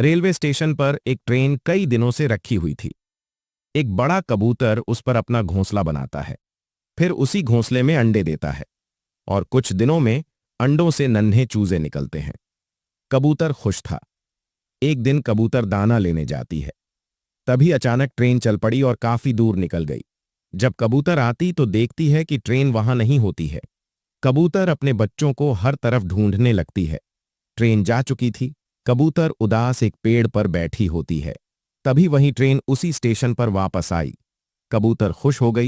Railway station पर एक train कई दिनों से रखी हुई थी। एक बड़ा कबूतर उस पर अपना घोंसला बनाता है, फिर उसी घोंसले में अंडे देता है और कुछ दिनों में अंडों से नन्हे चूजे निकलते हैं। कबूतर खुश था। एक दिन कबूतर दाना लेने जाती है। तभी अचानक ट्रेन चल पड़ी और काफी दूर निकल गई। जब कबूतर आती तो देखती है कि ट्रेन वहां नहीं होती है। कबूतर अपने बच्चों को हर तरफ ढूंढने लगती है। ट्रेन जा चुकी थी। कबूतर उदास एक पेड़ पर बैठी होती है। तभी वही ट्रेन उसी स्टेशन पर वापस आई। कबूतर खुश हो गई